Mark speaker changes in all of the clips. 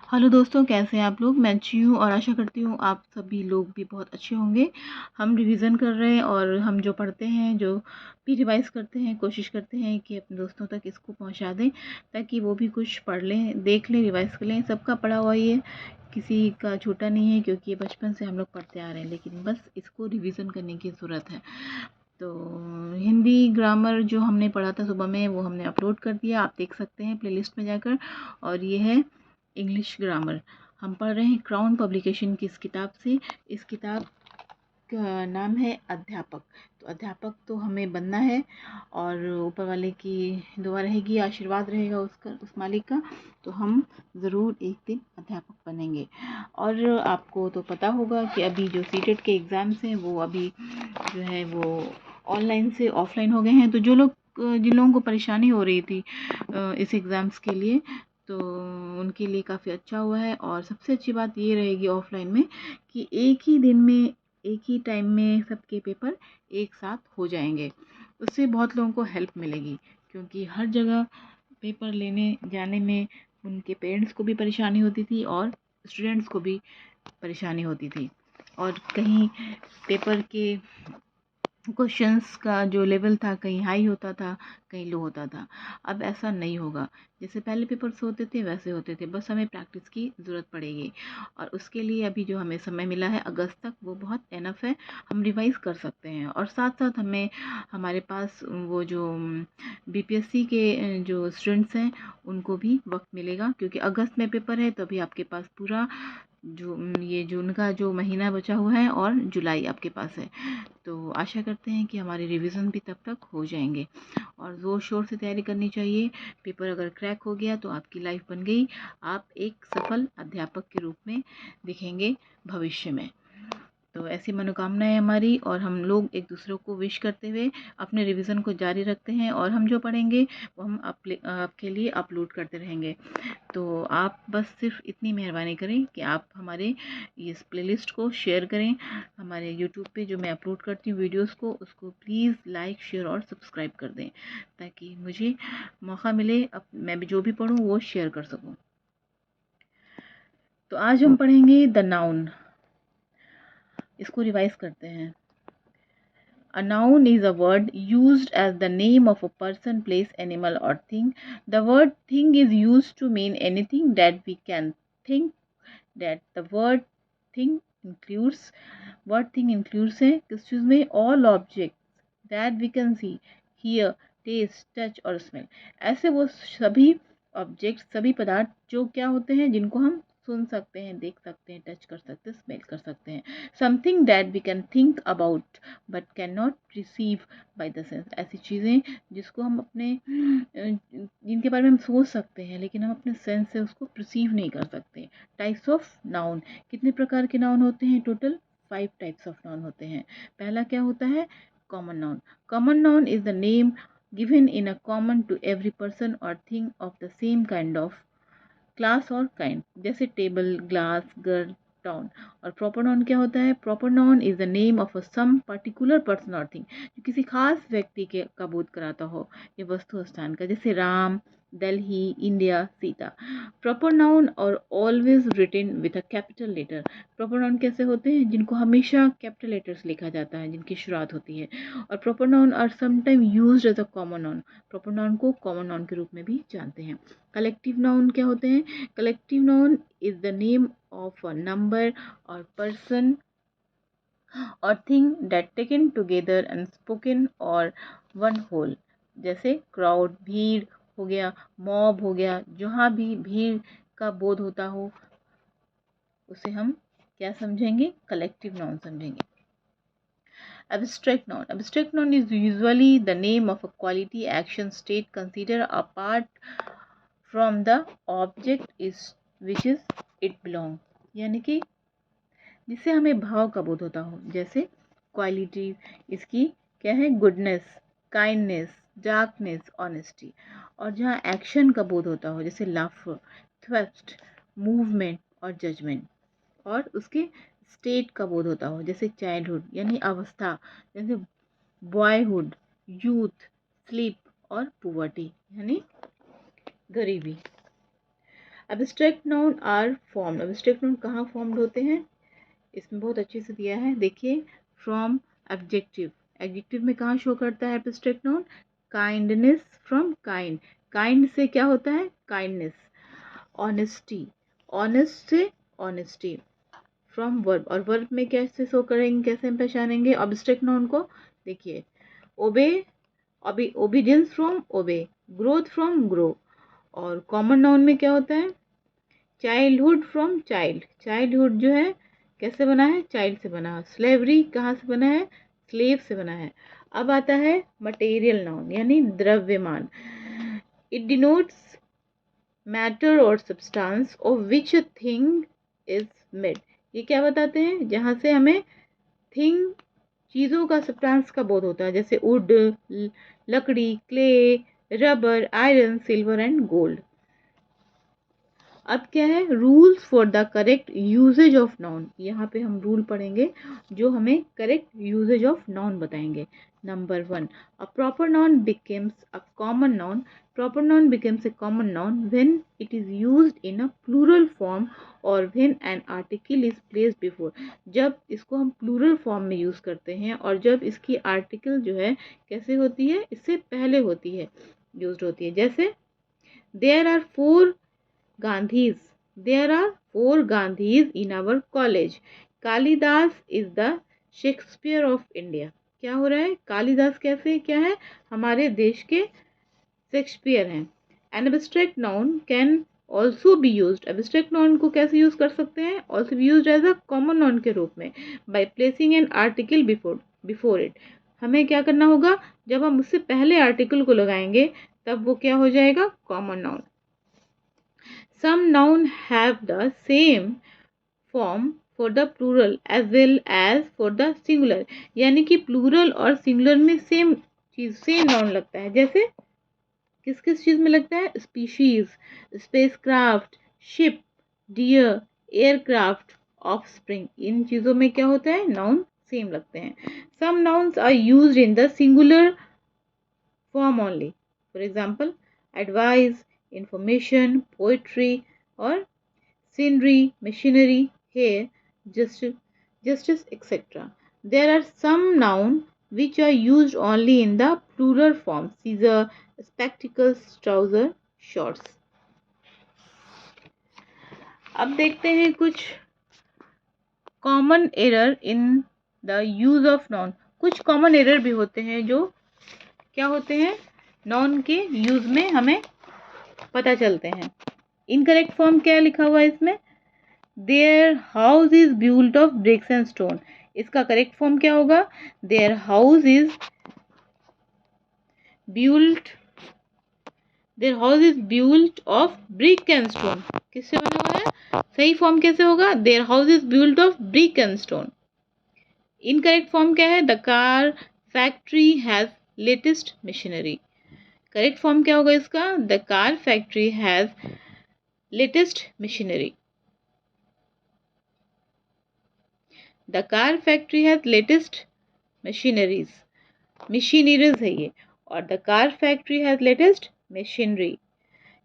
Speaker 1: Hello दोस्तों, कैसे हैं आप लोग। मैं अच्छी हूँ और आशा करती हूँ आप सभी लोग भी बहुत अच्छे होंगे। हम रिवीजन कर रहे हैं और हम जो पढ़ते हैं, जो भी रिवाइज करते हैं, कोशिश करते हैं कि अपने दोस्तों तक इसको पहुँचा दें ताकि वो भी कुछ पढ़ लें, देख लें, रिवाइज कर लें। सबका पढ़ा हुआ ये किसी का छोटा नहीं है, क्योंकि ये बचपन से हम लोग पढ़ते आ रहे हैं, लेकिन बस इसको रिवीजन करने की ज़रूरत है। तो हिंदी ग्रामर जो हमने पढ़ा था सुबह में, वो हमने अपलोड कर दिया, आप देख सकते हैं प्लेलिस्ट में जाकर। और ये है इंग्लिश ग्रामर। हम पढ़ रहे हैं क्राउन पब्लिकेशन की इस किताब से। इस किताब का नाम है अध्यापक। तो अध्यापक तो हमें बनना है और ऊपर वाले की दुआ रहेगी, आशीर्वाद रहेगा उसका, उस मालिक का। तो हम ज़रूर एक दिन अध्यापक बनेंगे। और आपको तो पता होगा कि अभी जो सीटेट के एग्ज़ाम्स हैं वो अभी जो है वो ऑनलाइन से ऑफलाइन हो गए हैं। तो जो लोग जिन लोगों को परेशानी हो रही थी इस एग्ज़ाम्स के लिए, तो उनके लिए काफ़ी अच्छा हुआ है। और सबसे अच्छी बात ये रहेगी ऑफलाइन में कि एक ही दिन में, एक ही टाइम में सबके पेपर एक साथ हो जाएंगे। उससे बहुत लोगों को हेल्प मिलेगी, क्योंकि हर जगह पेपर लेने जाने में उनके पेरेंट्स को भी परेशानी होती थी और स्टूडेंट्स को भी परेशानी होती थी। और कहीं पेपर के क्वेश्चंस का जो लेवल था, कहीं हाई होता था, कहीं लो होता था। अब ऐसा नहीं होगा। जैसे पहले पेपर्स होते थे वैसे होते थे, बस हमें प्रैक्टिस की ज़रूरत पड़ेगी। और उसके लिए अभी जो हमें समय मिला है अगस्त तक, वो बहुत एनफ है। हम रिवाइज़ कर सकते हैं और साथ साथ हमें, हमारे पास वो जो बीपीएससी के जो स्टूडेंट्स हैं उनको भी वक्त मिलेगा, क्योंकि अगस्त में पेपर है। तो अभी आपके पास पूरा जो ये जून का जो महीना बचा हुआ है और जुलाई आपके पास है। तो आशा करते हैं कि हमारे रिवीजन भी तब तक हो जाएंगे। और ज़ोर शोर से तैयारी करनी चाहिए। पेपर अगर क्रैक हो गया तो आपकी लाइफ बन गई। आप एक सफल अध्यापक के रूप में दिखेंगे भविष्य में। तो ऐसी मनोकामना है हमारी, और हम लोग एक दूसरे को विश करते हुए अपने रिवीजन को जारी रखते हैं। और हम जो पढ़ेंगे वो हम आपके लिए अपलोड करते रहेंगे। तो आप बस सिर्फ इतनी मेहरबानी करें कि आप हमारे इस प्लेलिस्ट को शेयर करें। हमारे यूट्यूब पे जो मैं अपलोड करती हूँ वीडियोस को, उसको प्लीज़ लाइक, शेयर और सब्सक्राइब कर दें, ताकि मुझे मौका मिले अब मैं भी जो भी पढ़ूँ वो शेयर कर सकूँ। तो आज हम पढ़ेंगे द नाउन। इसको रिवाइज करते हैं। A noun is a word used as the name of a person, place, animal, or thing. The word thing is used to mean anything that we can think that the thing includes word thing includes है किस चीज़ में, all objects that we can see, hear, taste, touch और smell। ऐसे वो सभी object, सभी पदार्थ जो क्या होते हैं, जिनको हम सुन सकते हैं, देख सकते हैं, टच कर सकते हैं, स्मेल कर सकते हैं। Something that we can think about but can not receive by the sense. ऐसी चीज़ें जिसको हम अपने जिनके बारे में हम सोच सकते हैं, लेकिन हम अपने सेंस से उसको परसीव नहीं कर सकते। Types of noun. कितने प्रकार के नाउन होते हैं? टोटल 5 टाइप्स ऑफ नाउन होते हैं। पहला क्या होता है? Common noun. Common noun is the name given in a common to every person और thing of the same kind of class और काइंड, जैसे टेबल, ग्लास, घर, टाउन। और प्रॉपर नाउन क्या होता है? Proper noun is the name of a some particular person और thing, जो किसी खास व्यक्ति के का बोध कराता हो, या वस्तु स्थान का, जैसे Ram, Delhi, India, Sita. Proper noun और always written with a capital letter. Proper noun कैसे होते हैं? जिनको हमेशा कैपिटल लेटर्स लिखा जाता है, जिनकी शुरुआत होती है। और proper noun are sometime used as a common noun. Proper noun को कॉमन नाउन के रूप में भी जानते हैं। कलेक्टिव नाउन क्या होते हैं? Collective noun is the name of a number और पर्सन और thing that taken together and spoken और वन होल, जैसे क्राउड, भीड़ हो गया, मॉब हो गया। जहाँ भी भीड़ का बोध होता हो, उसे हम क्या समझेंगे? कलेक्टिव नाउन समझेंगे। Abstract noun. Abstract noun is usually the name of a quality, action, state considered apart from the object is which is it belong, यानी कि जिससे हमें भाव का बोध होता हो। जैसे क्वालिटी, इसकी क्या है? Goodness, kindness, darkness, honesty. और जहाँ एक्शन का बोध होता हो, जैसे लाफ्टर, थ्रस्ट, मूवमेंट और जजमेंट। और उसके स्टेट का बोध होता हो, जैसे चाइल्डहुड यानी अवस्था, जैसे बॉयहुड, यूथ, स्लीप और पुवर्टी यानी गरीबी। Abstract noun are formed, abstract noun कहाँ फॉर्म्ड होते हैं, इसमें बहुत अच्छे से दिया है, देखिए, फ्रॉम एडजेक्टिव, एडजेक्टिव में कहाँ शो करता है abstract noun, kindness from kind, kind से क्या होता है काइंडनेस, ऑनेस्टी, ऑनेस्ट से ऑनेस्टी, फ्रॉम वर्ब, और वर्ब में कैसे शो करेंगे, कैसे हम पहचानेंगे एब्स्ट्रैक्ट नाउन को, देखिए, obey, obedience from obey, growth from grow, और कॉमन नाउन में क्या होता है, चाइल्डहुड फ्रॉम चाइल्ड, चाइल्डहुड जो है कैसे बना है, चाइल्ड से बना है, स्लेवरी कहाँ से बना है, स्लेव से बना है। अब आता है मटेरियल नाउन यानी द्रव्यमान, इट डिनोट्स मैटर और substance of which a thing is made, ये क्या बताते हैं, जहाँ से हमें थिंग, चीज़ों का सब्सटेंस का बोध होता है, जैसे वुड, लकड़ी, clay, rubber, iron, silver and gold. अब क्या है, rules for the correct usage of noun, यहाँ पे हम रूल पढ़ेंगे जो हमें करेक्ट यूजेज ऑफ नाउन बताएंगे। Number 1, a proper noun becomes a common noun, proper noun becomes a common noun when it is used in a plural form or when an article is placed before, जब इसको हम plural form में use करते हैं और जब इसकी article जो है कैसे होती है, इससे पहले होती है, यूज होती है, जैसे there are 4 Gandhis. There are 4 Gandhis in our college. Kalidas is the Shakespeare of India, क्या हो रहा है, कालिदास कैसे क्या है, हमारे देश के शेक्सपियर हैं। An abstract noun can also be use, abstract noun को कैसे यूज कर सकते हैं, also be use as a common noun के रूप में, by placing an article before it, हमें क्या करना होगा, जब हम उससे पहले आर्टिकल को लगाएंगे तब वो क्या हो जाएगा, common noun. Some noun have the same form for the plural as well as for the singular, यानी कि प्लूरल और सिंगुलर में सेम चीज, सेम नाउन लगता है, जैसे किस किस चीज में लगता है, species, spacecraft, ship, deer, aircraft, offspring, इन चीजों में क्या होता है, नाउन सेम लगते हैं। Some nouns are used in the singular form only, for example advice, information, poetry, or scenery, machinery, hair, justice, etc. There are some nouns which are used only in the plural form, scissor, spectacles, trouser, shorts. अब देखते हैं कुछ common error in the use of noun, कुछ common error भी होते हैं जो क्या होते हैं, नाउन के यूज में हमें पता चलते हैं। इनकरेक्ट फॉर्म क्या लिखा हुआ है इसमें, their house is built of BRICS and stone, इसका करेक्ट फॉर्म क्या होगा, their house is built, their house is built of brick and stone, किससे बना हुआ है, सही फॉर्म कैसे होगा, their house is built of brick and stone. Incorrect form क्या है, the car factory has latest machinery, correct form क्या होगा इसका, the car factory has latest machinery, the car factory has latest machineries, machineries है ये, और the car factory has latest machinery,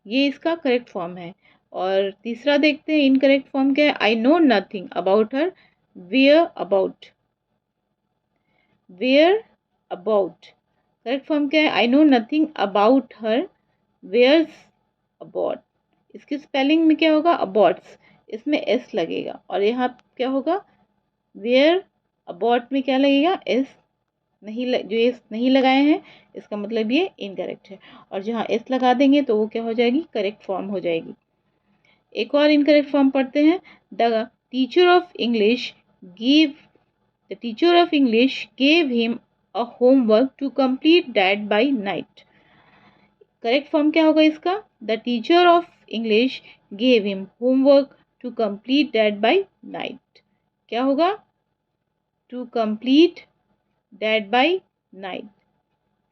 Speaker 1: ये इसका करेक्ट फॉर्म है। और तीसरा देखते हैं इनकरेक्ट फॉर्म क्या है, I know nothing about her, where about, where about, correct form क्या है, I know nothing about her, whereabouts, इसकी स्पेलिंग में क्या होगा, अबाउट्स, इसमें एस लगेगा, और यहाँ क्या होगा, वेयर अबाउट में क्या लगेगा, एस नहीं जो एस नहीं लगाए हैं इसका मतलब ये इनकरेक्ट है, और जहाँ एस लगा देंगे तो वो क्या हो जाएगी, करेक्ट फॉर्म हो जाएगी। एक और इनकरेक्ट फॉर्म पढ़ते हैं, the teacher of English give, the teacher of English gave him a homework to complete that by night, correct form क्या होगा इसका, the teacher of English gave him homework to complete that by night, क्या होगा, to complete that by night.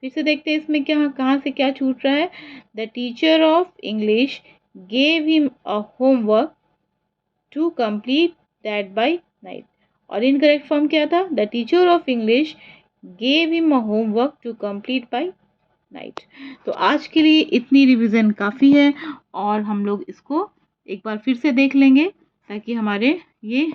Speaker 1: फिर से देखते हैं इसमें क्या, कहाँ से क्या छूट रहा है, the teacher of English gave him a homework to complete that by night, और इनकरेक्ट फॉर्म क्या था, the teacher of English gave him a homework to complete by night. तो आज के लिए इतनी रिवीजन काफ़ी है और हम लोग इसको एक बार फिर से देख लेंगे ताकि हमारे ये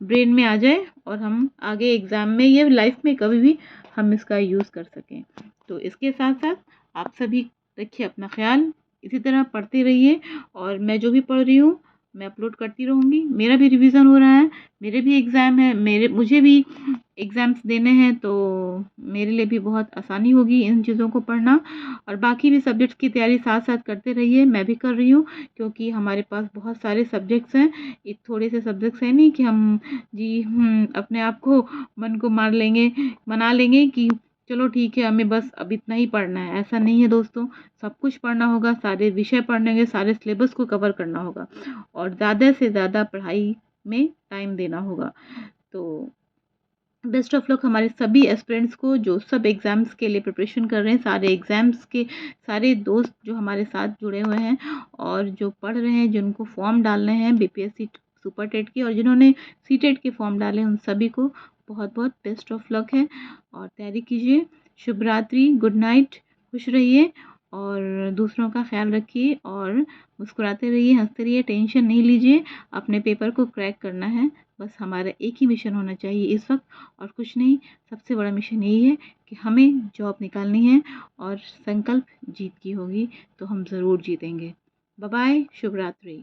Speaker 1: ब्रेन में आ जाए और हम आगे एग्ज़ाम में या लाइफ में कभी भी हम इसका यूज़ कर सकें। तो इसके साथ साथ आप सभी रखिए अपना ख्याल, इसी तरह पढ़ते रहिए और मैं जो भी पढ़ रही हूँ मैं अपलोड करती रहूँगी। मेरा भी रिवीजन हो रहा है, मेरे भी एग्ज़ाम है, मुझे भी एग्ज़ाम्स देने हैं, तो मेरे लिए भी बहुत आसानी होगी इन चीज़ों को पढ़ना। और बाकी भी सब्जेक्ट्स की तैयारी साथ साथ करते रहिए, मैं भी कर रही हूँ क्योंकि हमारे पास बहुत सारे सब्जेक्ट्स हैं। ये थोड़े से सब्जेक्ट्स हैं नहीं कि हम अपने आप को मन को मना लेंगे कि चलो ठीक है हमें बस अब इतना ही पढ़ना है। ऐसा नहीं है दोस्तों, सब कुछ पढ़ना होगा, सारे विषय पढ़ने होंगे, सारे सिलेबस को कवर करना होगा और ज़्यादा से ज़्यादा पढ़ाई में टाइम देना होगा। तो बेस्ट ऑफ लक हमारे सभी एस्पिरेंट्स को जो सब एग्ज़ाम्स के लिए प्रिपरेशन कर रहे हैं, सारे एग्ज़ाम्स के सारे दोस्त जो हमारे साथ जुड़े हुए हैं और जो पढ़ रहे हैं, जिनको फॉर्म डालने हैं बीपीएससी सुपर टेट के और जिन्होंने सीटेट के फॉर्म डाले, उन सभी को बहुत बहुत बेस्ट ऑफ लक है और तैयारी कीजिए। शुभ रात्रि, गुड नाइट, खुश रहिए और दूसरों का ख्याल रखिए और मुस्कुराते रहिए, हंसते रहिए, टेंशन नहीं लीजिए। अपने पेपर को क्रैक करना है, बस हमारा एक ही मिशन होना चाहिए इस वक्त और कुछ नहीं। सबसे बड़ा मिशन यही है कि हमें जॉब निकालनी है और संकल्प जीत की होगी तो हम ज़रूर जीतेंगे। बाय बाय, शुभ रात्रि।